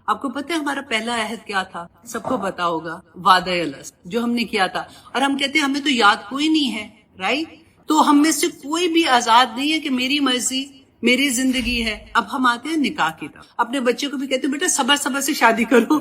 آپ کو پتہ ہے ہمارا پہلا عہد کیا تھا؟ سب کو پتا ہوگا، وعدہ الست جو ہم نے کیا تھا. اور ہم کہتے ہیں ہمیں تو یاد کوئی نہیں ہے، رائٹ؟ تو ہم میں سے کوئی بھی آزاد نہیں ہے کہ میری مرضی میری زندگی ہے. اب ہم آتے ہیں نکاح کی طرف. اپنے بچے کو بھی کہتے ہیں بیٹا صبر صبر سے شادی کرو.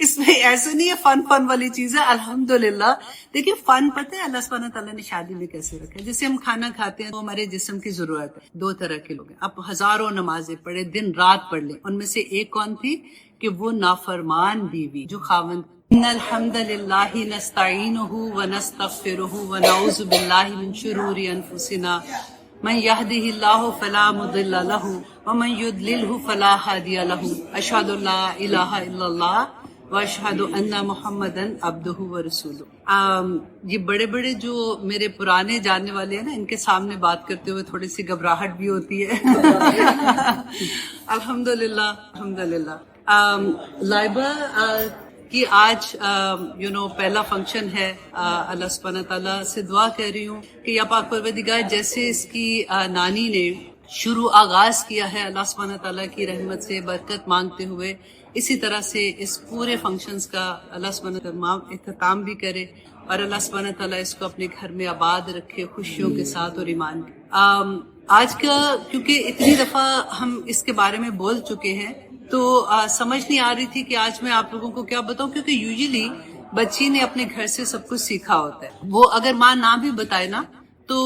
اس میں ایسے نہیں ہے فن والی چیز ہے. الحمدللہ دیکھیں فن پتہ ہے اللہ سبحانہ تعالیٰ نے شادی میں کیسے رکھا ہے. جیسے ہم کھانا کھاتے ہیں تو ہمارے جسم کی ضرورت ہے. دو طرح کے لوگ ہیں. آپ ہزاروں نمازیں پڑھے دن رات پڑھ لیں، ان میں سے ایک کون تھی کہ وہ نافرمان بیوی جو خاوند. ان الحمد للہ نستعینہ ونستغفرہ ونعوذ باللہ من شرور انفسنا من يهده الله فلا مضل له ومن يضلل فلا هادي له اشهد ان لا اله الا الله واشهد ان محمدا عبده ورسوله. یہ بڑے بڑے جو میرے پرانے جاننے والے ہیں نا، ان کے سامنے بات کرتے ہوئے تھوڑی سی گھبراہٹ بھی ہوتی ہے. الحمدللہ الحمدللہ. لائبہ کہ آج پہلا فنکشن ہے. اللہ سبحانہ تعالیٰ سے دعا کر رہی ہوں کہ یا پاک پروردگار جیسے اس کی نانی نے آغاز کیا ہے اللہ سبحانہ تعالیٰ کی رحمت سے برکت مانگتے ہوئے، اسی طرح سے اس پورے فنکشنز کا اللہ سبحانہ تعالیٰ اختتام بھی کرے اور اللہ سبحانہ تعالیٰ اس کو اپنے گھر میں آباد رکھے خوشیوں کے ساتھ اور ایمان کے. آج کا کیونکہ اتنی دفعہ ہم اس کے بارے میں بول چکے ہیں تو سمجھ نہیں آ رہی تھی کہ آج میں آپ لوگوں کو کیا بتاؤں، کیونکہ یوزلی بچی نے اپنے گھر سے سب کچھ سیکھا ہوتا ہے. وہ اگر ماں نہ بھی بتائے نا تو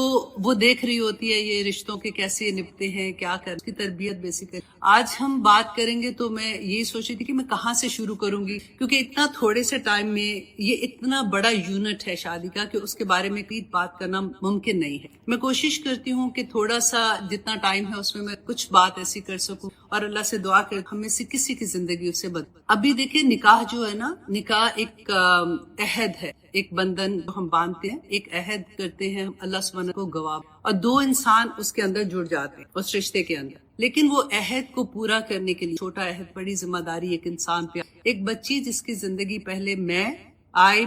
وہ دیکھ رہی ہوتی ہے یہ رشتوں کے کیسے نپتے ہیں، کیا کر کی تربیت بیسک ہے. آج ہم بات کریں گے تو میں یہی سوچ رہی تھی کہ میں کہاں سے شروع کروں گی، کیونکہ اتنا تھوڑے سے ٹائم میں یہ اتنا بڑا یونٹ ہے شادی کا کہ اس کے بارے میں کوئی بات کرنا ممکن نہیں ہے. میں کوشش کرتی ہوں کہ تھوڑا سا جتنا ٹائم ہے اس میں کچھ بات ایسی کر سکوں اور اللہ سے دعا کر ہم میں سے کسی کی زندگی اس سے بدل. ابھی دیکھیں نکاح جو ہے نا، نکاح ایک عہد ہے، ایک بندھن جو ہم باندھتے ہیں، ایک عہد کرتے ہیں اللہ سبحانہ کو گواہ، اور دو انسان اس کے اندر جڑ جاتے ہیں اس رشتے کے اندر. لیکن وہ عہد کو پورا کرنے کے لیے چھوٹا عہد بڑی ذمہ داری ایک انسان پہ. ایک بچی جس کی زندگی پہلے میں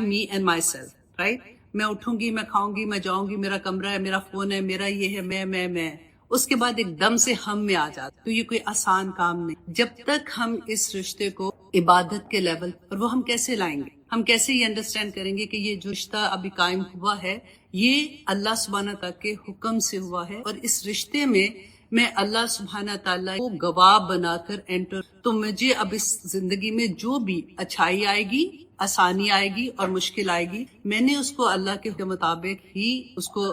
me and my self, right? میں اٹھوں گی، میں کھاؤں گی، میں جاؤں گی، میرا کمرہ ہے، میرا فون ہے، میرا یہ ہے، میں اس کے بعد ایک دم سے ہم میں آ جاتا. تو یہ کوئی آسان کام نہیں. جب تک ہم اس رشتے کو عبادت کے لیول پر، وہ ہم کیسے لائیں گے؟ ہم کیسے یہ انڈرسٹینڈ کریں گے کہ یہ جو رشتہ ابھی قائم ہوا ہے یہ اللہ سبحانہ تعالیٰ کے حکم سے ہوا ہے، اور اس رشتے میں اللہ سبحانہ تعالیٰ کو گواہ بنا کر انٹر. تو مجھے اب اس زندگی میں جو بھی اچھائی آئے گی، آسانی آئے گی اور مشکل آئے گی، میں نے اس کو اللہ کے مطابق ہی اس کو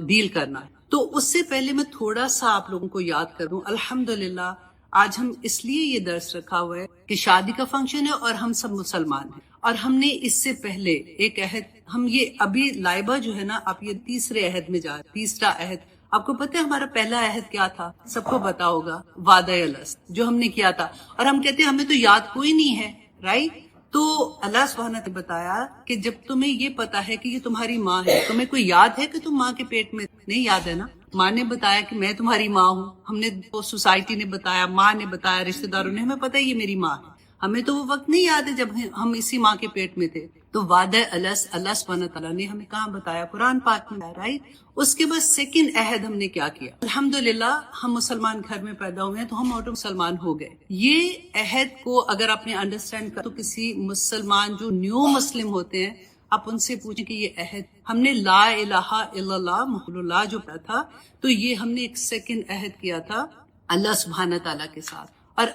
ڈیل کرنا ہے. تو اس سے پہلے میں تھوڑا سا آپ لوگوں کو یاد کر دوں. الحمدللہ آج ہم اس لیے یہ درس رکھا ہوا ہے کہ شادی کا فنکشن ہے اور ہم سب مسلمان ہیں، اور ہم نے اس سے پہلے ایک عہد، ہم یہ ابھی لائبہ جو ہے نا، آپ یہ تیسرے عہد میں جا رہے. تیسرا عہد آپ کو پتہ ہے ہمارا پہلا عہد کیا تھا؟ سب کو پتا ہوگا، وعدہ الست جو ہم نے کیا تھا. اور ہم کہتے ہیں ہمیں تو یاد کوئی نہیں ہے، رائٹ؟ تو اللہ سبحانہ نے بتایا کہ جب تمہیں یہ پتا ہے کہ یہ تمہاری ماں ہے، تمہیں کوئی یاد ہے کہ تم ماں کے پیٹ میں؟ نہیں یاد ہے نا. ماں نے بتایا کہ میں تمہاری ماں ہوں، ہم نے سوسائٹی نے بتایا، ماں نے بتایا، رشتہ داروں نے، ہمیں پتا ہے یہ میری ماں ہے. ہمیں تو وہ وقت نہیں یاد ہے جب ہم اسی ماں کے پیٹ میں تھے. تو وعدہ الست اللہ سبحانہ تعالیٰ نے ہمیں کہاں بتایا؟ قرآن پاک میں، رائٹ؟ اس کے بعد سیکنڈ عہد ہم نے کیا کیا؟ الحمدللہ ہم مسلمان گھر میں پیدا ہوئے ہیں تو ہم آٹو مسلمان ہو گئے. یہ عہد کو اگر آپ نے انڈرسٹینڈ کر تو کسی مسلمان جو نیو مسلم ہوتے ہیں آپ ان سے پوچھیں کہ یہ عہد ہم نے لا الہ الا اللہ محمد اللہ جو پڑھا تھا، تو یہ ہم نے ایک سیکنڈ عہد کیا تھا اللہ سبحانہ تعالیٰ کے ساتھ. اور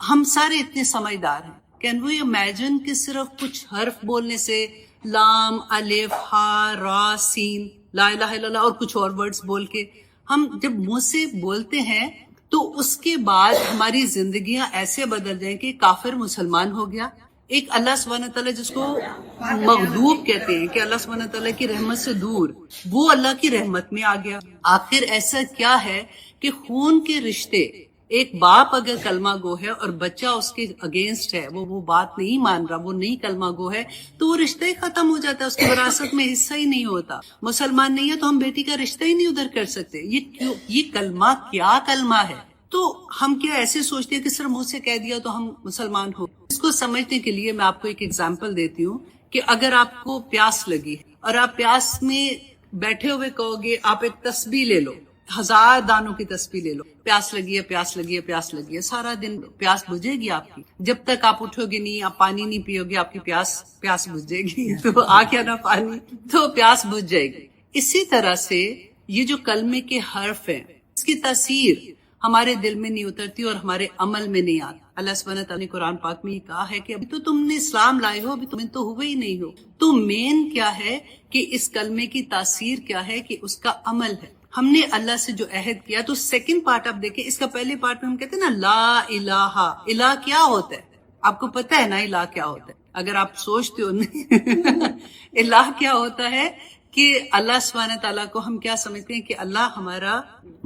ہم سارے اتنے سمجھدار ہیں. کین وی امیجن کہ صرف کچھ حرف بولنے سے، لام، الف، ہا، را، سین، لا الہ الا اللہ اور کچھ اور ورڈز بول کے ہم جب منہ سے بولتے ہیں تو اس کے بعد ہماری زندگیاں ایسے بدل جائیں کہ کافر مسلمان ہو گیا. ایک اللہ سبحانہ تعالیٰ جس کو مغلوب کہتے ہیں کہ اللہ سبحانہ تعالیٰ کی رحمت سے دور، وہ اللہ کی رحمت میں آ گیا. آخر ایسا کیا ہے کہ خون کے رشتے، ایک باپ اگر کلمہ گو ہے اور بچہ اس کے اگینسٹ ہے، وہ بات نہیں مان رہا، وہ نہیں کلمہ گو ہے، تو وہ رشتہ ہی ختم ہو جاتا ہے، اس کی وراثت میں حصہ ہی نہیں ہوتا. مسلمان نہیں ہے تو ہم بیٹی کا رشتہ ہی نہیں ادھر کر سکتے. یہ کلمہ کیا کلمہ ہے؟ تو ہم کیا ایسے سوچتے ہیں کہ صرف منہ سے کہہ دیا تو ہم مسلمان ہو؟ اس کو سمجھنے کے لیے میں آپ کو ایک ایگزامپل دیتی ہوں کہ اگر آپ کو پیاس لگی اور آپ پیاس میں بیٹھے ہوئے کہو گے آپ ایک تسبیح لے لو، 1000 دانوں کی تسبیح لے لو، پیاس لگی ہے پیاس لگی ہے پیاس لگی ہے، سارا دن پیاس بجھے گی آپ کی، جب تک آپ اٹھو گے نہیں، آپ پانی نہیں پیو گے، آپ کی پیاس بجھ جائے گی، تو آ کیا نا پانی، تو پیاس بجھ جائے گی۔ اسی طرح سے یہ جو کلمے کے حرف ہیں، اس کی تاثیر ہمارے دل میں نہیں اترتی اور ہمارے عمل میں نہیں آتی۔ اللہ سبحانہ تعالیٰ نے قرآن پاک میں یہ کہا ہے کہ ابھی تو تم نے اسلام لائے ہو، ابھی تمہیں تو ہوئے ہی نہیں ہو، تو مین کیا ہے کہ اس کلمے کی تاثیر کیا ہے کہ اس کا عمل ہے۔ ہم نے اللہ سے جو عہد کیا، تو سیکنڈ پارٹ آپ دیکھیں، اس کا پہلے پارٹ میں ہم کہتے ہیں نا لا الہ، الہ کیا ہوتا ہے؟ آپ کو پتہ ہے نا الہ کیا ہوتا ہے؟ اگر آپ سوچتے ہو نہیں الہ کیا ہوتا ہے کہ اللہ سبحانہ تعالیٰ کو ہم کیا سمجھتے ہیں کہ اللہ ہمارا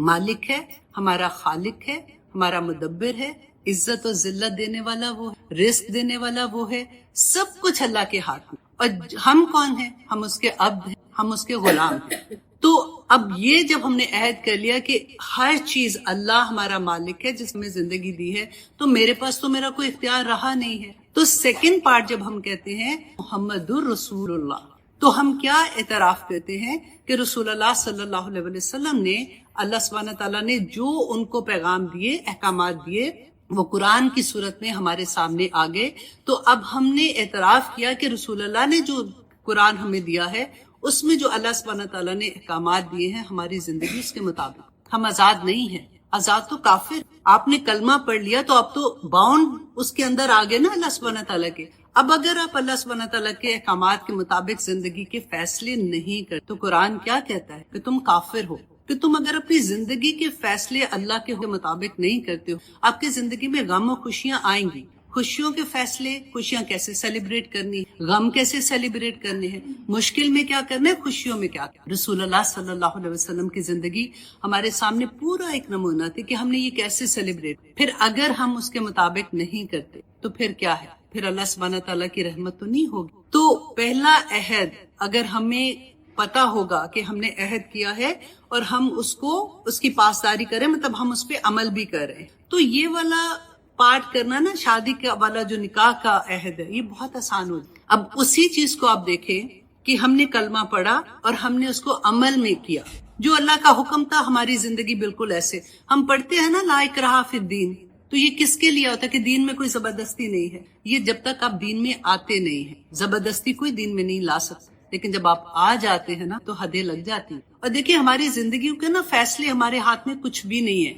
مالک ہے، ہمارا خالق ہے، ہمارا مدبر ہے، عزت و ذلت دینے والا وہ ہے، رزق دینے والا وہ ہے، سب کچھ اللہ کے ہاتھ میں۔ اور ہم کون ہیں؟ ہم اس کے عبد ہیں، ہم اس کے غلام ہیں۔ تو اب یہ جب ہم نے عہد کر لیا کہ ہر چیز اللہ ہمارا مالک ہے جس میں زندگی دی ہے، تو میرے پاس تو میرا کوئی اختیار رہا نہیں ہے۔ تو سیکنڈ پارٹ جب ہم کہتے ہیں محمد الرسول اللہ، تو ہم کیا اعتراف کرتے ہیں کہ رسول اللہ صلی اللہ علیہ وسلم نے، اللہ سبحانہ تعالیٰ نے جو ان کو پیغام دیے، احکامات دیے، وہ قرآن کی صورت میں ہمارے سامنے آ گئے۔ تو اب ہم نے اعتراف کیا کہ رسول اللہ نے جو قرآن ہمیں دیا ہے، اس میں جو اللہ سبحانہ تعالیٰ نے احکامات دیے ہیں، ہماری زندگی اس کے مطابق، ہم آزاد نہیں ہیں۔ آزاد تو کافر، آپ نے کلمہ پڑھ لیا تو اب تو باؤنڈ اس کے اندر آ گئے نا اللہ سبحانہ تعالیٰ کے۔ اب اگر آپ اللہ سبحانہ تعالیٰ کے احکامات کے مطابق زندگی کے فیصلے نہیں کرتے تو قرآن کیا کہتا ہے کہ تم کافر ہو، کہ تم اگر اپنی زندگی کے فیصلے اللہ کے مطابق نہیں کرتے ہو، آپ کی زندگی میں غم و خوشیاں آئیں گی۔ خوشیوں کے فیصلے، خوشیاں کیسے سیلیبریٹ کرنی، غم کیسے سیلیبریٹ کرنے ہیں، مشکل میں کیا کرنا ہے، خوشیوں میں کیا کرنا۔ رسول اللہ صلی اللہ علیہ وسلم کی زندگی ہمارے سامنے پورا ایک نمونہ تھی کہ ہم نے یہ کیسے سیلیبریٹ، پھر اگر ہم اس کے مطابق نہیں کرتے تو پھر کیا ہے، پھر اللہ سبحانہ تعالیٰ کی رحمت تو نہیں ہوگی۔ تو پہلا عہد اگر ہمیں پتا ہوگا کہ ہم نے عہد کیا ہے اور ہم اس کی پاسداری کریں، مطلب ہم اس پہ عمل بھی کر رہے ہیں، تو یہ والا پارٹ کرنا نا، شادی کا والا جو نکاح کا عہد ہے، یہ بہت آسان ہو جائے۔ اب اسی چیز کو آپ دیکھیں کہ ہم نے کلمہ پڑھا اور ہم نے اس کو عمل میں کیا، جو اللہ کا حکم تھا، ہماری زندگی بالکل ایسے۔ ہم پڑھتے ہیں نا لا اکراہ فی الدین، تو یہ کس کے لیے ہوتا ہے کہ دین میں کوئی زبردستی نہیں ہے۔ یہ جب تک آپ دین میں آتے نہیں ہیں، زبردستی کوئی دین میں نہیں لا سکتا، لیکن جب آپ آ جاتے ہیں نا تو حدیں لگ جاتی ہیں۔ اور دیکھیں ہماری زندگیوں کے نا فیصلے ہمارے ہاتھ میں کچھ بھی نہیں ہے۔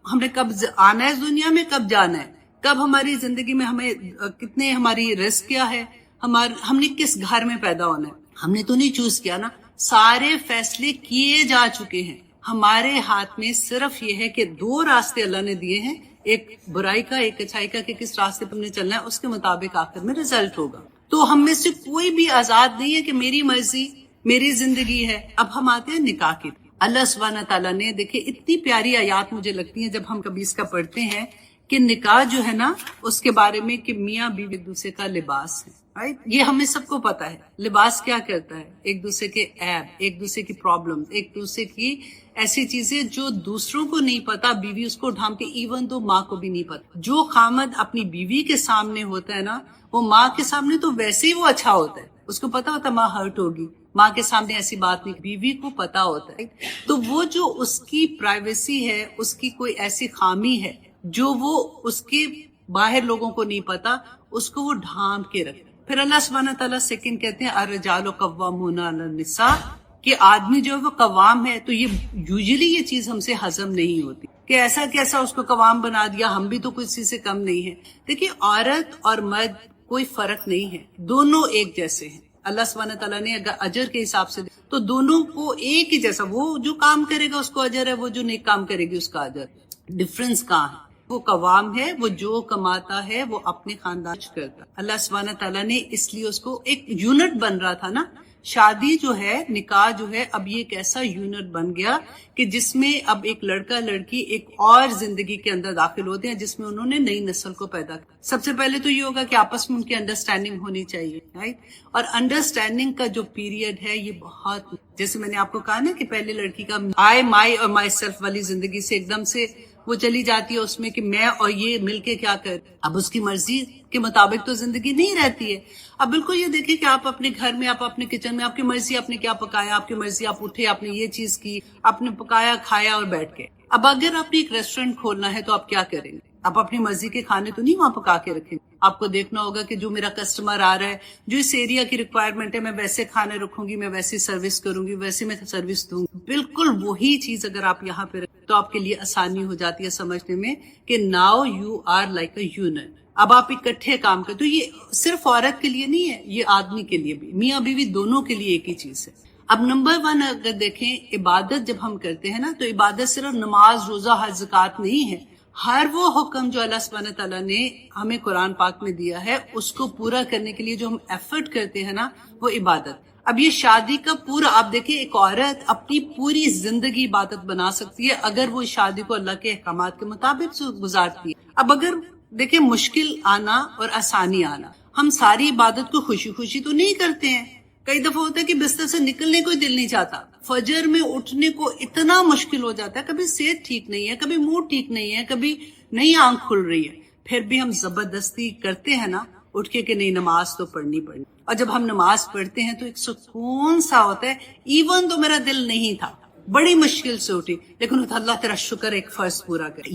ہم نے کب آنا ہے اس دنیا میں، کب جانا ہے، کب ہماری زندگی میں ہمیں کتنے، ہماری رزق کیا ہے، ہم نے کس گھر میں پیدا ہونا ہے، ہم نے تو نہیں چوز کیا نا، سارے فیصلے کیے جا چکے ہیں۔ ہمارے ہاتھ میں صرف یہ ہے کہ 2 راستے اللہ نے دیے ہیں، ایک برائی کا، ایک اچھائی کا، کہ کس راستے پر ہم نے چلنا ہے، اس کے مطابق آخر میں رزلٹ ہوگا۔ تو ہم میں سے کوئی بھی آزاد نہیں ہے کہ میری مرضی میری زندگی ہے۔ اب ہم آتے ہیں نکاح کی۔ اللہ سبحانہ تعالیٰ نے، دیکھیں اتنی پیاری آیات مجھے لگتی ہیں جب ہم کبھی اس کا پڑھتے ہیں کہ نکاح جو ہے نا، اس کے بارے میں کہ میاں بیوی ایک دوسرے کا لباس ہے، رائٹ؟ یہ ہمیں سب کو پتا ہے، لباس کیا کرتا ہے، ایک دوسرے کے عیب، ایک دوسرے کی پرابلم، ایک دوسرے کی ایسی چیزیں جو دوسروں کو نہیں پتا، بیوی اس کو ڈھانپتی، ایون تو ماں کو بھی نہیں پتا۔ جو خامد اپنی بیوی کے سامنے ہوتا ہے نا، وہ ماں کے سامنے تو ویسے ہی وہ اچھا ہوتا ہے، اس کو پتا ہوتا ہے ماں ہرٹ ہوگی، ماں کے سامنے ایسی بات نہیں، بیوی کو پتا ہوتا ہے۔ تو وہ جو اس کی پرائیویسی ہے، اس کی کوئی ایسی خامی ہے جو وہ اس کے باہر لوگوں کو نہیں پتا، اس کو وہ ڈھانپ کے رکھتا۔ پھر اللہ سبحانہ تعالیٰ سیکنڈ کہتے ہیں الرجال قوامون علی النساء، کہ آدمی جو ہے وہ قوام ہے۔ تو یہ یوزلی یہ چیز ہم سے ہضم نہیں ہوتی کہ ایسا کیسا اس کو قوام بنا دیا، ہم بھی تو کسی سے کم نہیں ہے۔ دیکھیے عورت اور مرد کوئی فرق نہیں ہے، دونوں ایک جیسے ہیں۔ اللہ سبحانہ تعالیٰ نے اگر اجر کے حساب سے تو دونوں کو ایک ہی جیسا، وہ جو کام کرے گا اس کو اجر ہے، وہ جو نیک کام کرے گی اس کا اجر۔ ڈفرنس کہاں ہے؟ وہ قوام ہے، وہ جو کماتا ہے وہ اپنے خاندان کرتا۔ اللہ سبحانہ تعالیٰ نے اس لیے اس کو ایک یونٹ بن رہا تھا نا، شادی جو ہے، نکاح جو ہے، اب یہ ایک ایسا یونٹ بن گیا کہ جس میں اب ایک لڑکا لڑکی ایک اور زندگی کے اندر داخل ہوتے ہیں، جس میں انہوں نے نئی نسل کو پیدا کیا۔ سب سے پہلے تو یہ ہوگا کہ آپس میں ان کی انڈرسٹینڈنگ ہونی چاہیے، رائٹ؟ اور انڈرسٹینڈنگ کا جو پیریڈ ہے یہ بہت، جیسے میں نے آپ کو کہا نا کہ پہلے لڑکی کا آئی، مائی اور مائی سیلف والی زندگی سے ایک دم سے وہ چلی جاتی ہے اس میں کہ میں اور یہ مل کے کیا کر، اب اس کی مرضی کے مطابق تو زندگی نہیں رہتی ہے. اب بالکل یہ دیکھیں کہ آپ اپنے گھر میں، آپ اپنے کچن میں، آپ کی مرضی آپ نے کیا پکایا، آپ کی مرضی آپ اٹھے، آپ نے یہ چیز کی، آپ نے پکایا کھایا اور بیٹھ گئے. اب اگر آپ نے ایک ریسٹورینٹ کھولنا ہے تو آپ کیا کریں گے؟ آپ اپنی مرضی کے کھانے تو نہیں وہاں پکا کے رکھیں. آپ کو دیکھنا ہوگا کہ جو میرا کسٹمر آ رہا ہے، جو اس ایریا کی ریکوائرمنٹ ہے، میں ویسے کھانے رکھوں گی، میں ویسی سروس کروں گی، ویسے میں سروس دوں گی. بالکل وہی چیز اگر آپ یہاں پہ رکھیں تو آپ کے لیے آسانی ہو جاتی ہے سمجھنے میں کہ now you are like a unit. اب آپ اکٹھے کام کرتے. تو یہ صرف عورت کے لیے نہیں ہے، یہ آدمی کے لیے بھی، میاں بیوی دونوں کے لیے ایک ہی چیز ہے. اب نمبر 1 اگر دیکھیں، عبادت جب ہم کرتے ہیں نا تو عبادت صرف نماز، روزہ، حج، زکوٰۃ نہیں ہے. ہر وہ حکم جو اللہ سبحانہ تعالیٰ نے ہمیں قرآن پاک میں دیا ہے اس کو پورا کرنے کے لیے جو ہم ایفرٹ کرتے ہیں نا، وہ عبادت. اب یہ شادی کا پورا، آپ دیکھیں ایک عورت اپنی پوری زندگی عبادت بنا سکتی ہے اگر وہ شادی کو اللہ کے احکامات کے مطابق گزارتی ہے. اب اگر دیکھیں مشکل آنا اور آسانی آنا، ہم ساری عبادت کو خوشی خوشی تو نہیں کرتے ہیں. کئی دفعہ ہوتا ہے کہ بستر سے نکلنے کو دل نہیں چاہتا، فجر میں اٹھنے کو اتنا مشکل ہو جاتا ہے، کبھی صحت ٹھیک نہیں ہے، کبھی موڈ ٹھیک نہیں ہے، کبھی نئی آنکھ کھل رہی ہے، پھر بھی ہم زبردستی کرتے ہیں نا اٹھ کے کہ نہیں نماز تو پڑھنی. اور جب ہم نماز پڑھتے ہیں تو ایک سکون سا ہوتا ہے. ایون تو میرا دل نہیں تھا، بڑی مشکل سے اٹھی، لیکن اللہ تیرا شکر ایک فرض پورا کر.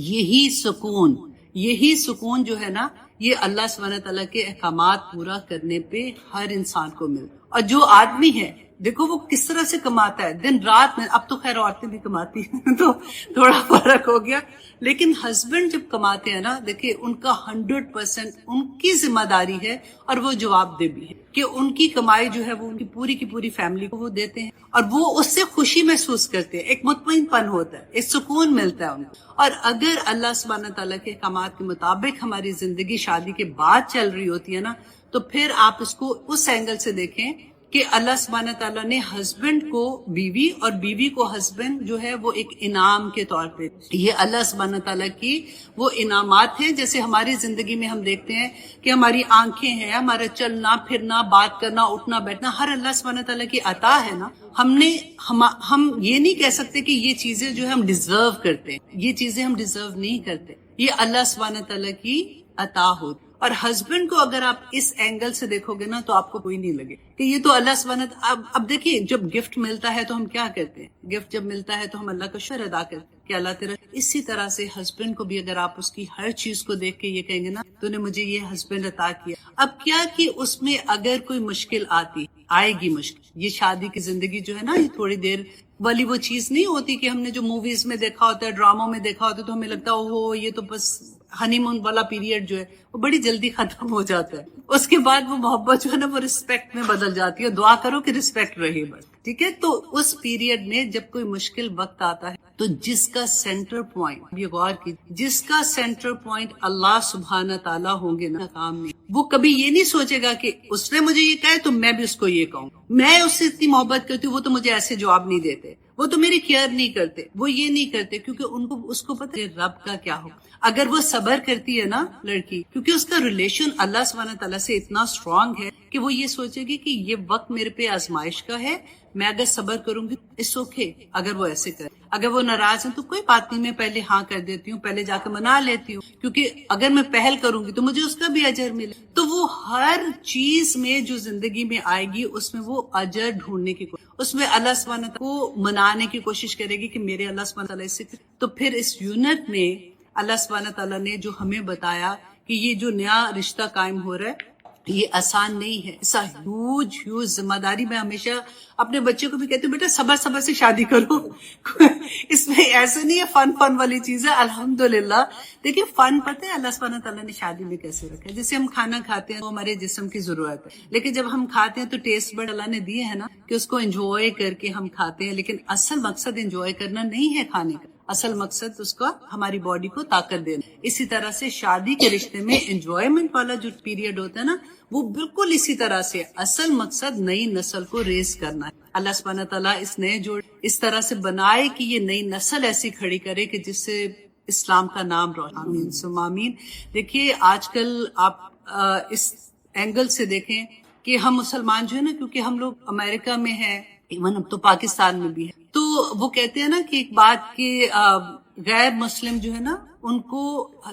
یہی سکون جو ہے نا، یہ اللہ سبحانہ تعالیٰ کے احکامات پورا کرنے پہ ہر انسان کو ملتا. اور جو آدمی ہے دیکھو وہ کس طرح سے کماتا ہے دن رات میں. اب تو خیر عورتیں بھی کماتی ہیں تو تھوڑا فرق ہو گیا، لیکن ہسبینڈ جب کماتے ہیں نا، دیکھیں ان کا 100% ان کی ذمہ داری ہے اور وہ جواب دہ بھی ہے کہ ان کی کمائی جو ہے وہ ان کی پوری فیملی کو وہ دیتے ہیں اور وہ اس سے خوشی محسوس کرتے ہیں. ایک مطمئن پن ہوتا ہے، ایک سکون ملتا ہے ان کو. اور اگر اللہ سبحانہ تعالیٰ کے احکامات کے مطابق ہماری زندگی شادی کے بعد چل رہی ہوتی ہے نا، تو پھر آپ اس کو اس اینگل سے دیکھیں کہ اللہ سبحانہ تعالیٰ نے ہسبینڈ کو بیوی اور بیوی کو ہسبینڈ جو ہے وہ ایک انعام کے طور پہ، یہ اللہ سبحانہ تعالیٰ کی وہ انعامات ہیں. جیسے ہماری زندگی میں ہم دیکھتے ہیں کہ ہماری آنکھیں ہیں، ہمارا چلنا پھرنا، بات کرنا، اٹھنا بیٹھنا، ہر اللہ سبحانہ تعالیٰ کی عطا ہے نا. ہم یہ نہیں کہہ سکتے کہ یہ چیزیں جو ہے ہم ڈیزرو کرتے ہیں، یہ چیزیں ہم ڈیزرو نہیں کرتے، یہ اللہ سبحانہ تعالیٰ کی عطا ہوتی. اور ہسبینڈ کو اگر آپ اس اینگل سے دیکھو گے نا تو آپ کو کوئی نہیں لگے کہ یہ تو اللہ سبحانہ. اب دیکھیے جب گفٹ ملتا ہے تو ہم کیا کرتے ہیں؟ گفٹ جب ملتا ہے تو ہم اللہ کا شکر ادا کرتے ہیں کہ اللہ تیرا. اسی طرح سے ہسبینڈ کو بھی اگر آپ اس کی ہر چیز کو دیکھ کے یہ کہیں گے نا تو نے مجھے یہ ہسبینڈ عطا کیا. اب کیا کہ اس میں اگر کوئی مشکل آئے گی مشکل، یہ شادی کی زندگی جو ہے نا یہ تھوڑی دیر والی وہ چیز نہیں ہوتی کہ ہم نے جو موویز میں دیکھا ہوتا ہے، ڈراموں میں دیکھا ہوتا ہے، تو ہمیں لگتا ہے اوہ یہ تو بس ہنی مون والا پیریڈ جو ہے وہ بڑی جلدی ختم ہو جاتا ہے. اس کے بعد وہ محبت جو ہے نا وہ رسپیکٹ میں بدل جاتی ہے. دعا کرو کہ رسپیکٹ رہے بس، ٹھیک ہے. تو اس پیریڈ میں جب کوئی مشکل وقت آتا ہے تو جس کا سینٹر پوائنٹ، یہ غور کی، جس کا سینٹر پوائنٹ اللہ سبحانہ تعالیٰ ہوں گے نا کام میں، وہ کبھی یہ نہیں سوچے گا کہ اس نے مجھے یہ کہا ہے تو میں بھی اس کو یہ کہوں، میں اس سے اتنی محبت کرتی ہوں وہ تو مجھے ایسے جواب نہیں دیتے، وہ تو میری کیئر نہیں کرتے، وہ یہ نہیں کرتے، کیونکہ ان کو اس کو پتہ ہے رب کا کیا ہو. اگر وہ صبر کرتی ہے نا لڑکی، کیونکہ اس کا ریلیشن اللہ سبحانہ تعالیٰ سے اتنا اسٹرانگ ہے کہ وہ یہ سوچے گی کہ یہ وقت میرے پہ آزمائش کا ہے، میں اگر صبر کروں گی اس اوکے. اگر وہ ایسے کرے، اگر وہ ناراض ہیں تو کوئی بات نہیں، میں پہلے ہاں کر دیتی ہوں، پہلے جا کے منا لیتی ہوں، کیونکہ اگر میں پہل کروں گی تو مجھے اس کا بھی اجر ملے. تو وہ ہر چیز میں جو زندگی میں آئے گی اس میں وہ اجر ڈھونڈنے کی کوشش، اس میں اللہ سبحانہ تعالیٰ کو منانے کی کوشش کرے گی کہ میرے اللہ سبحانہ تعالیٰ سے. تو پھر اس یونٹ میں اللہ سبحانہ تعالیٰ نے جو ہمیں بتایا کہ یہ جو نیا رشتہ قائم ہو رہا ہے یہ آسان نہیں ہے، ایسا ہیوج ذمہ داری. میں ہمیشہ اپنے بچے کو بھی کہتی ہوں بیٹا صبر سے شادی کرو. اس میں ایسے نہیں ہے فن والی چیز ہے. الحمدللہ دیکھیں فن پتہ ہے اللہ سبحانہ تعالیٰ نے شادی میں کیسے رکھا ہے. جیسے ہم کھانا کھاتے ہیں وہ ہمارے جسم کی ضرورت ہے، لیکن جب ہم کھاتے ہیں تو ٹیسٹ بڈ اللہ نے دیے ہیں نا کہ اس کو انجوائے کر کے ہم کھاتے ہیں. لیکن اصل مقصد انجوائے کرنا نہیں ہے کھانے کا، اصل مقصد اس کا ہماری باڈی کو طاقت دینا. اسی طرح سے شادی کے رشتے میں انجوائمنٹ والا جو پیریڈ ہوتا ہے نا وہ بالکل اسی طرح سے اصل مقصد نئی نسل کو ریز کرنا ہے. اللہ سبحانہ تعالیٰ اس نئے جوڑ اس طرح سے بنائے کہ یہ نئی نسل ایسی کھڑی کرے کہ جس سے اسلام کا نام روشن. آمین ثم آمین. دیکھیے آج کل آپ اس اینگل سے دیکھیں کہ ہم مسلمان جو ہے نا، کیونکہ ہم لوگ امریکہ میں ہیں، ایون اب تو پاکستان میں بھی ہے، تو وہ کہتے ہیں نا کہ ایک بات کہ غیر مسلم جو ہے نا ان کو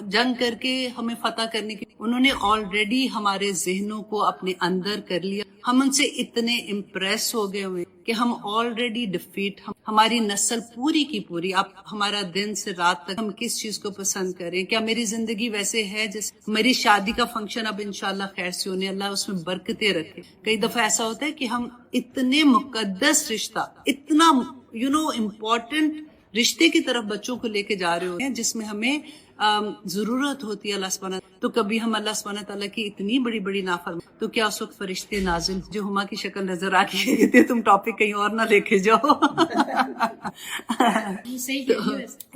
جنگ کر کے ہمیں فتح کرنے کی انہوں نے آلریڈی ہمارے ذہنوں کو اپنے اندر کر لیا. ہم ان سے اتنے امپریس ہو گئے ہوئے کہ ہم آلریڈی ڈیفیٹ. ہماری نسل پوری کی پوری اب ہمارا دن سے رات تک ہم کس چیز کو پسند کریں. کیا میری زندگی ویسے ہے جیسے میری شادی کا فنکشن اب انشاءاللہ خیر سے ہونے, اللہ اس میں برکتیں رکھے. کئی دفعہ ایسا ہوتا ہے کہ ہم اتنے مقدس رشتہ, اتنا امپورٹنٹ رشتے کی طرف بچوں کو لے کے جا رہے ہوتے ہیں جس میں ہمیں ضرورت ہوتی ہے اللہ سبحانہ, تو کبھی ہم اللہ سبحانہ تعالیٰ کی اتنی بڑی بڑی نافرمانی, تو کیا اس وقت فرشتے نازل جو ہما کی شکل نظر آتی ہے کہتے تم ٹاپک کہیں اور نہ لے کے جاؤ.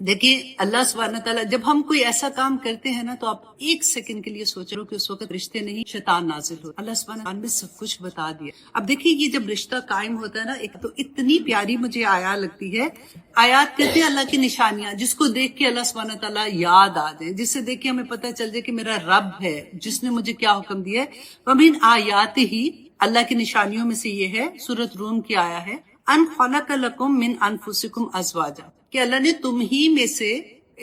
دیکھیے اللہ سبحانہ تعالیٰ جب ہم کوئی ایسا کام کرتے ہیں نا تو آپ ایک سیکنڈ کے لیے سوچ رہے ہو کہ اس وقت رشتے نہیں شیطان نازل ہو. اللہ سبحانہ تعالیٰ نے سب کچھ بتا دیا. اب دیکھیے یہ جب رشتہ قائم ہوتا ہے نا, ایک تو اتنی پیاری مجھے آیات لگتی ہے. آیات کہتے ہیں اللہ کی نشانیاں جس کو دیکھ کے اللہ سبحانہ تعالیٰ یاد آ جائے, جس سے دیکھ کے ہمیں پتہ چل جائے کہ میرا رب ہے جس نے مجھے کیا حکم دیا ہے. وَمِنْ آیَاتِهِ اللہ کی نشانیوں میں سے یہ ہے, سورۃ روم کی آیا ہے, ان خلق لکم من انفسکم ازواجا, کہ اللہ نے تم ہی میں سے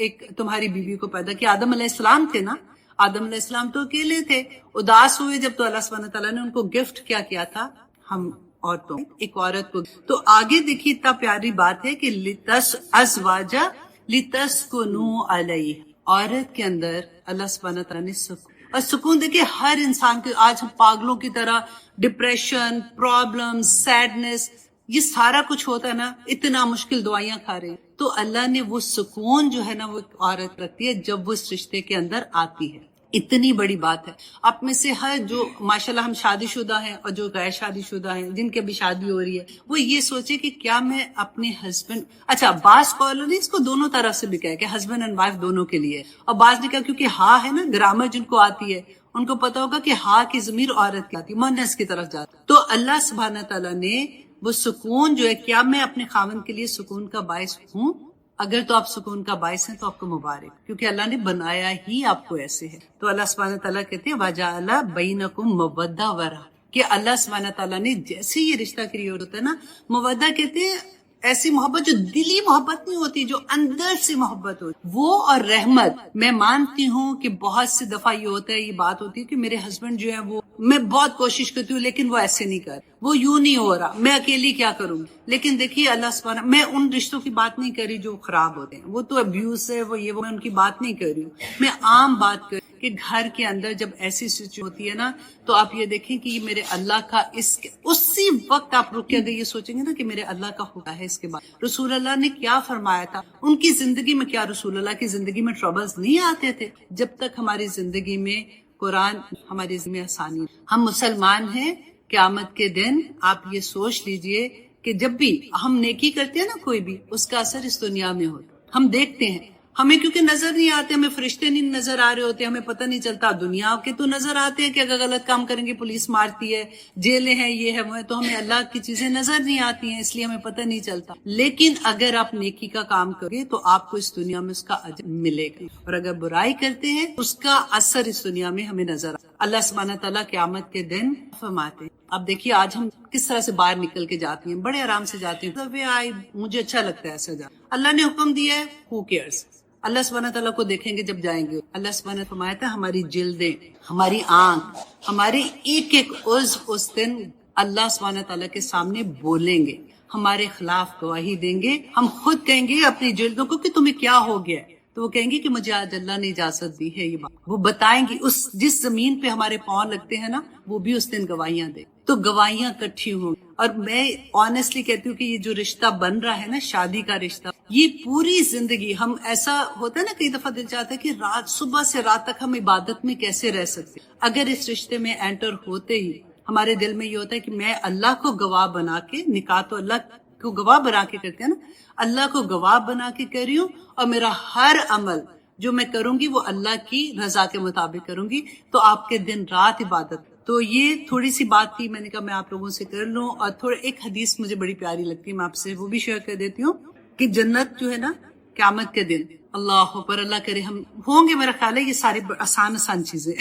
ایک تمہاری بیوی کو پیدا کیا. آدم علیہ السلام تھے نا, آدم علیہ السلام تو اکیلے تھے, اداس ہوئے جب تو اللہ سبحانہ تعالیٰ نے ان کو گفٹ کیا تھا, ہم عورتوں ایک عورت کو. تو آگے دیکھیے اتنا پیاری بات ہے کہ لتس ازواجا لتسکنوا علیہ, عورت کے اندر اللہ سبحانہ تعالیٰ نے سکون, اور سکون دیکھیں ہر انسان کے, آج ہم پاگلوں کی طرح ڈپریشن, پرابلم, سیڈنس, یہ سارا کچھ ہوتا ہے نا, اتنا مشکل دوائیاں کھا رہے ہیں. تو اللہ نے وہ سکون جو ہے نا وہ ایک عورت رکھتی ہے جب وہ اس رشتے کے اندر آتی ہے. اتنی بڑی بات ہے. آپ میں سے ہر جو ماشاءاللہ ہم شادی شدہ ہیں اور جو غیر شادی شدہ ہیں جن کے بھی شادی ہو رہی ہے, وہ یہ سوچے کہ کیا میں اپنے ہسبینڈ, اچھا بعض کالر نے اس کو دونوں طرف سے بھی کہا کہ ہسبینڈ اینڈ وائف دونوں کے لیے, اور بعض نے کہا کیونکہ ہاں ہے نا گرامر جن کو آتی ہے ان کو پتا ہوگا کہ ہاں کی ضمیر عورت کی آتی ہے, مؤنث کی طرف جاتی. تو اللہ سبحانہ تعالیٰ نے وہ سکون جو ہے, کیا میں اپنے خاوند کے لیے سکون کا باعث ہوں؟ اگر تو آپ سکون کا باعث ہیں تو آپ کو مبارک, کیونکہ اللہ نے بنایا ہی آپ کو ایسے ہے. تو اللہ سبحانہ تعالیٰ کہتے ہیں وَجَعَلَ بَيْنَكُمْ مَوَدَّةً وَرَحْمَةً, کہ اللہ سبحانہ تعالیٰ نے جیسے یہ رشتہ کریٹ ہوتا ہے نا, مودہ کہتے ہیں ایسی محبت جو دلی محبت نہیں ہوتی, جو اندر سے محبت ہوتی, وہ اور رحمت. میں مانتی ہوں کہ بہت سی دفعہ یہ ہوتا ہے, یہ بات ہوتی ہے کہ میرے ہسبینڈ جو ہے وہ, میں بہت کوشش کرتی ہوں لیکن وہ ایسے نہیں کر, وہ یوں نہیں ہو رہا, میں اکیلی کیا کروں. لیکن دیکھیے اللہ سبحانہ, میں ان رشتوں کی بات نہیں کر رہی جو خراب ہوتے ہیں, وہ تو ابیوز ہے, وہ یہ, وہ میں ان کی بات نہیں کر رہی ہوں. میں عام بات کر کہ گھر کے اندر جب ایسی سچویشن ہوتی ہے نا, تو آپ یہ دیکھیں کہ یہ میرے اللہ کا, اسی وقت آپ رک کے اگر یہ سوچیں گے نا کہ میرے اللہ کا حکم ہے. اس کے بعد رسول اللہ نے کیا فرمایا تھا ان کی زندگی میں, کیا رسول اللہ کی زندگی میں ٹربلز نہیں آتے تھے؟ جب تک ہماری زندگی میں قرآن, ہماری زندگی میں آسانی. ہم مسلمان ہیں, قیامت کے دن آپ یہ سوچ لیجئے کہ جب بھی ہم نیکی کرتے ہیں نا کوئی بھی, اس کا اثر اس دنیا میں ہوتا. ہم دیکھتے ہیں, ہمیں کیونکہ نظر نہیں آتے, ہمیں فرشتے نہیں نظر آ رہے ہوتے, ہمیں پتہ نہیں چلتا. دنیا کے تو نظر آتے ہیں کہ اگر غلط کام کریں گے پولیس مارتی ہے, جیلیں ہیں, یہ ہے وہ ہے, تو ہمیں اللہ کی چیزیں نظر نہیں آتی ہیں, اس لیے ہمیں پتہ نہیں چلتا. لیکن اگر آپ نیکی کا کام کریں تو آپ کو اس دنیا میں اس کا اجر ملے گا, اور اگر برائی کرتے ہیں اس کا اثر اس دنیا میں ہمیں نظر آتا. اللہ سبحانہ تعالیٰ قیامت کے دن فرماتے ہیں. اب دیکھیے آج ہم کس طرح سے باہر نکل کے جاتی ہیں, بڑے آرام سے جاتی ہیں, مجھے اچھا لگتا ہے ایسا جانا. اللہ نے حکم دیا ہے, who cares. اللہ سبحانہ تعالیٰ کو دیکھیں گے جب جائیں گے. اللہ سبحانہ فرمایا تھا ہماری جلدیں, ہماری آنکھ, ہمارے ایک ایک عضو اس دن اللہ سبحانہ تعالیٰ کے سامنے بولیں گے, ہمارے خلاف گواہی دیں گے. ہم خود کہیں گے اپنی جلدوں کو کہ تمہیں کیا ہو گیا, تو وہ کہیں گے کہ مجھے آج اللہ نے اجازت دی ہے یہ بات. وہ بتائیں گے اس جس زمین پہ ہمارے پاؤں لگتے ہیں نا, وہ بھی اس دن گواہیاں دے. تو گواہیاں اکٹھی ہوں. اور میں آنیسٹلی کہتی ہوں کہ یہ جو رشتہ بن رہا ہے نا, شادی کا رشتہ, یہ پوری زندگی ہم, ایسا ہوتا ہے نا کئی دفعہ دل چاہتا ہے کہ رات, صبح سے رات تک ہم عبادت میں کیسے رہ سکتے. اگر اس رشتے میں انٹر ہوتے ہی ہمارے دل میں یہ ہوتا ہے کہ میں اللہ کو گواہ بنا کے, نکاح تو اللہ کو گواہ بنا کے کرتے ہیں نا, اللہ کو گواہ بنا کے کر رہی ہوں, اور میرا ہر عمل جو میں کروں گی وہ اللہ کی رضا کے مطابق کروں گی, تو آپ کے دن رات عبادت. تو یہ تھوڑی سی بات تھی, میں نے کہا میں آپ لوگوں سے کر لوں. اور تھوڑا ایک حدیث مجھے بڑی پیاری لگتی ہے, میں آپ سے وہ بھی شیئر کر دیتی ہوں کہ جنت جو ہے نا قیامت کے دن اللہ اکبر, اللہ کرے ہم ہوں گے. میرا خیال ہے یہ ساری آسان چیزیں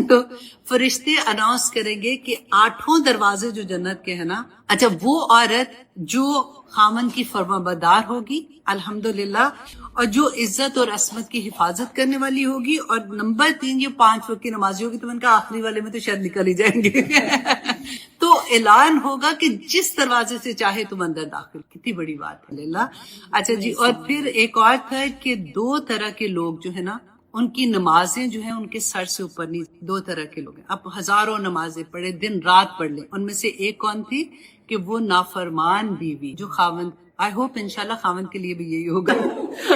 تو فرشتے اناؤنس کریں گے کہ 8 دروازے جو جنت کے ہیں نا, اچھا وہ عورت جو خامن کی فرما بردار ہوگی الحمدللہ, اور جو عزت اور عصمت کی حفاظت کرنے والی ہوگی, اور نمبر 3 یہ 5 وقت کی نمازی ہوگی. تو میں نے کہا آخری والے میں تو شاید نکل ہی جائیں گے تو اعلان ہوگا کہ جس دروازے سے چاہے تم اندر داخل. کتنی بڑی بات ہے اللہ. اچھا جی, اور پھر ایک اور تھا کہ 2 طرح کے لوگ جو ہے نا, ان کی نمازیں جو ہیں ان کے سر سے اوپر نہیں. 2 طرح کے لوگ ہیں, اب ہزاروں نمازیں پڑھے, دن رات پڑھ لیں, ان میں سے ایک کون تھی کہ وہ نافرمان بیوی جو خاوند, آئی ہوپ انشاءاللہ خاوند کے لیے بھی یہی ہوگا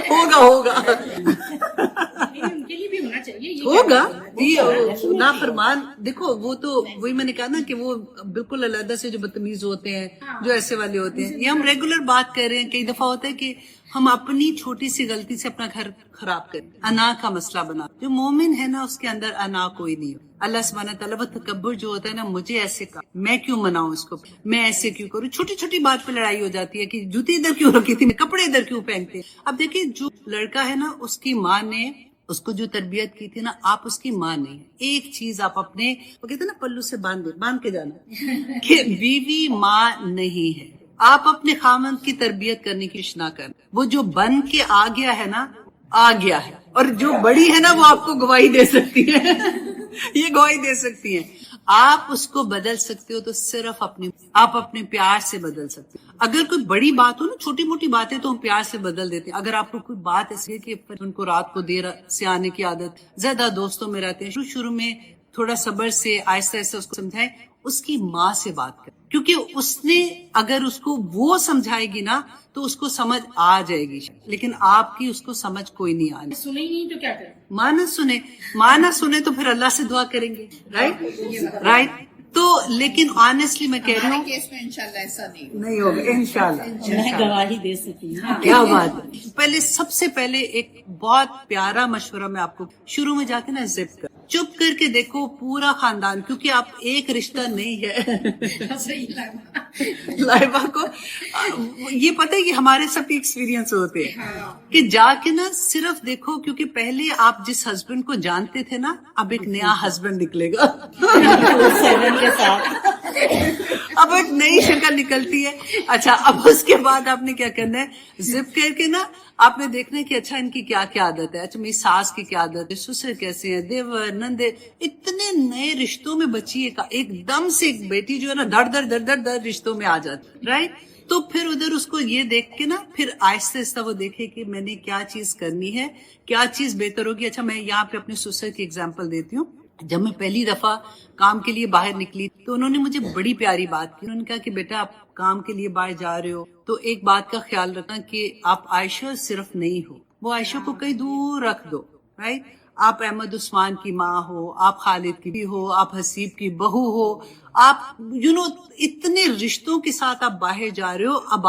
ہوگا ان کے لیے بھی ہونا چاہیے ہوگا یہ نافرمان. دیکھو وہ تو وہی میں نے کہا نا کہ وہ بالکل علیحدہ سے جو بدتمیز ہوتے ہیں, جو ایسے والے ہوتے ہیں. یہ ہم ریگولر بات کر رہے ہیں. کئی دفعہ ہوتا ہے کہ ہم اپنی چھوٹی سی غلطی سے اپنا گھر خراب کریں, انا کا مسئلہ بنا. جو مومن ہے نا اس کے اندر انا کوئی نہیں ہو. اللہ سبحانہ تعالیٰ وہ تکبر جو ہوتا ہے نا, مجھے ایسے کہا, میں کیوں مناؤں اس کو, میں ایسے کیوں کروں. چھوٹی چھوٹی بات پہ لڑائی ہو جاتی ہے کہ جوتی ادھر کیوں رکھی تھی, کپڑے ادھر کیوں پہنتے. اب دیکھیں جو لڑکا ہے نا, اس کی ماں نے اس کو جو تربیت کی تھی نا, آپ اس کی ماں نہیں. ایک چیز آپ اپنے, وہ کہتے ہیں نا پلو سے باندھ کے جانا کہ بیوی ماں نہیں ہے. آپ اپنے خامند کی تربیت کرنے کی کوشش نہ کریں. وہ جو بن کے آ گیا ہے نا, آ گیا ہے, اور جو بڑی ہے نا وہ آپ کو گواہی دے سکتی ہے یہ گواہی دے سکتی ہیں. آپ اس کو بدل سکتے ہو تو صرف آپ اپنے پیار سے بدل سکتے ہو. اگر کوئی بڑی بات ہو نا, چھوٹی موٹی باتیں تو ہم پیار سے بدل دیتے ہیں. اگر آپ کو کوئی بات ایسی ہے کہ ان کو رات کو دیر سے آنے کی عادت, زیادہ دوستوں میں رہتے ہیں, شروع میں تھوڑا صبر سے آہستہ آہستہ اس کو سمجھائیں. اس کی ماں سے بات کریں, کیونکہ اس نے اگر اس کو وہ سمجھائے گی نا تو اس کو سمجھ آ جائے گی, لیکن آپ کی اس کو سمجھ کوئی نہیں آنی. سنیں ہی نہیں تو کیا کریں, ماں نہ سنے تو پھر اللہ سے دعا کریں گے. رائٹ. تو لیکن آنیسٹلی میں کہہ رہی ہوں کیس میں انشاءاللہ ایسا نہیں ہوگا انشاءاللہ. میں گواہی دے سکتی ہوں. کیا بات ہے. پہلے سب سے پہلے ایک بہت پیارا مشورہ میں آپ کو, شروع میں جا کے نا زپ کر, چپ کر کے دیکھو پورا خاندان, کیونکہ آپ ایک رشتہ نہیں ہے لائبہ کو یہ پتہ ہے کہ ہمارے سب کے ایکسپیرینس ہوتے ہیں کہ جا کے نا صرف دیکھو, کیونکہ پہلے آپ جس ہسبینڈ کو جانتے تھے نا, اب ایک نیا ہسبینڈ نکلے گا کے ساتھ اب ایک نئی شکل نکلتی ہے. اچھا, اب اس کے بعد آپ نے کیا کرنا ہے, زپ کر کے نا آپ نے دیکھنا ہے کہ اچھا ان کی کیا کیا عادت ہے, اچھا میری ساس کی کیا عادت ہے, سسر کیسے ہیں, دیور نندے, اتنے نئے رشتوں میں بچی ہے, ایک دم سے ایک بیٹی جو ہے نا در رشتوں میں آ جاتی. رائٹ. تو پھر ادھر اس کو یہ دیکھ کے نا پھر آہستہ آہستہ وہ دیکھے کہ میں نے کیا چیز کرنی ہے, کیا چیز بہتر ہوگی. اچھا میں یہاں پہ اپنے سسر کی اگزامپل دیتی ہوں. جب میں پہلی دفعہ کام کے لیے باہر نکلی تو انہوں نے مجھے بڑی پیاری بات کی. انہوں نے کہا کہ بیٹا آپ کام کے لیے باہر جا رہے ہو تو ایک بات کا خیال رکھنا کہ آپ عائشہ صرف نہیں ہو, وہ عائشہ کو کہیں دور رکھ دو. رائٹ. آپ احمد عثمان کی ماں ہو, آپ خالد کی بھی ہو, آپ حسیب کی بہو ہو, آپ اتنے رشتوں کے ساتھ آپ باہر جا رہے ہو. اب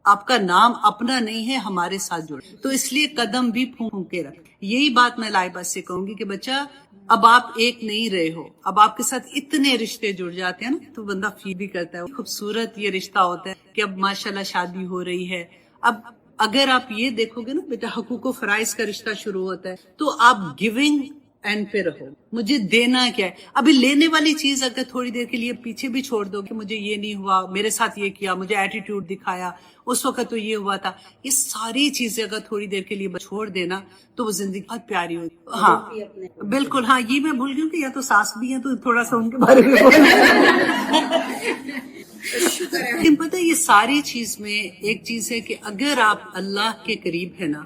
آپ کا نام اپنا نہیں ہے, ہمارے ساتھ جڑے, تو اس لیے قدم بھی پھونک کے رکھ. یہی بات میں لائبہ سے کہوں گی کہ بچہ اب آپ ایک نہیں رہے ہو, اب آپ کے ساتھ اتنے رشتے جڑ جاتے ہیں نا تو بندہ فیل بھی کرتا ہے. خوبصورت یہ رشتہ ہوتا ہے کہ اب ماشاءاللہ شادی ہو رہی ہے. اب اگر آپ یہ دیکھو گے نا بیٹا, حقوق و فرائض کا رشتہ شروع ہوتا ہے تو آپ گیونگ اینڈ پہ رہو, مجھے دینا کیا ہے. ابھی لینے والی چیز اگر تھوڑی دیر کے لیے پیچھے بھی چھوڑ دو کہ مجھے یہ نہیں ہوا, میرے ساتھ یہ کیا, مجھے ایٹیٹیوڈ دکھایا, اس وقت تو یہ ہوا تھا, یہ ساری چیزیں اگر تھوڑی دیر کے لیے چھوڑ دینا تو وہ زندگی بہت پیاری ہوتی. ہاں بالکل. ہاں یہ میں بھول گئی ہوں کہ یا تو ساس بھی ہیں تو تھوڑا سا ان کے بارے میں لیکن پتہ ہے یہ ساری چیز میں ایک چیز ہے کہ اگر آپ اللہ کے قریب ہے نا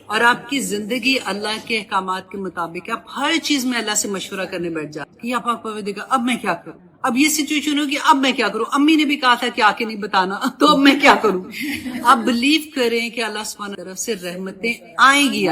اور آپ کی زندگی اللہ کے احکامات کے مطابق, آپ ہر چیز میں اللہ سے مشورہ کرنے بیٹھ جائیں کہ آپ کو دیکھا اب میں کیا کروں, اب یہ سچویشن ہوگی اب میں کیا کروں, امی نے بھی کہا تھا کہ آ کے نہیں بتانا تو اب میں کیا کروں. آپ بلیو کریں کہ اللہ سبحانہ طرف سے رحمتیں آئیں گی.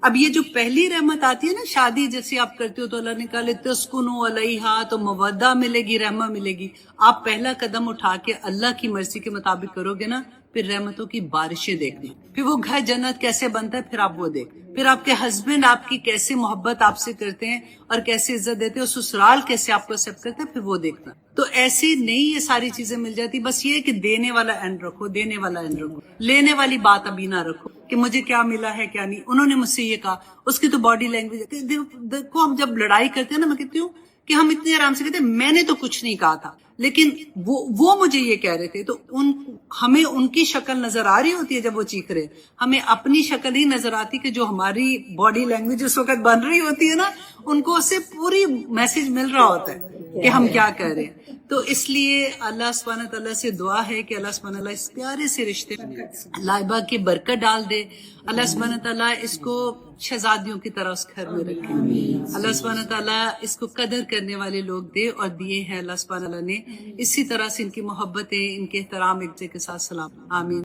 اب یہ جو پہلی رحمت آتی ہے نا, شادی جیسے آپ کرتے ہو تو اللہ نے کہا لتسکنوا علیہا, تو مودہ ملے گی, رحمہ ملے گی. آپ پہلا قدم اٹھا کے اللہ کی مرضی کے مطابق کرو گے نا پھر رحمتوں کی بارشیں دیکھنا، پھر وہ گھر جنت کیسے بنتا ہے پھر آپ وہ دیکھ، پھر آپ کے ہسبینڈ آپ کی کیسے محبت آپ سے کرتے ہیں اور کیسے عزت دیتے ہیں، اور سسرال کیسے آپ کو ایکسپٹ کرتے ہیں، پھر وہ دیکھنا. تو ایسے نہیں یہ ساری چیزیں مل جاتی. بس یہ کہ دینے والا اینڈ رکھو، دینے والا اینڈ رکھو، لینے والی بات ابھی نہ رکھو کہ مجھے کیا ملا ہے کیا نہیں. انہوں نے مجھ سے یہ کہا، اس کی تو باڈی لینگویج دیکھو. ہم جب لڑائی کرتے ہیں نا، میں کہتی ہوں کہ ہم اتنے آرام سے کہتے ہیں میں نے تو کچھ نہیں کہا تھا، لیکن وہ مجھے یہ کہہ رہے تھے. تو ہمیں ان کی شکل نظر آ رہی ہوتی ہے جب وہ چیخ رہے، ہمیں اپنی شکل ہی نظر آتی کہ جو ہماری باڈی لینگویج اس وقت بن رہی ہوتی ہے نا، ان کو اس سے پوری میسج مل رہا ہوتا ہے کہ ہم کیا کہہ رہے ہیں. تو اس لیے اللہ سبحانہ تعالیٰ سے دعا ہے کہ اللہ سبحانہ تعالیٰ اس پیارے سے رشتے لائبہ کی برکت ڈال دے. اللہ سبحانہ تعالیٰ اس کو شہزادیوں کی طرح اس گھر میں رکھے. اللہ سبحانہ تعالیٰ اس کو قدر کرنے والے لوگ دے اور دیے ہیں اللہ سبحانہ تعالیٰ نے. اسی طرح سے ان کی محبتیں، ان کے احترام ایک دوسرے کے ساتھ سلام. آمین.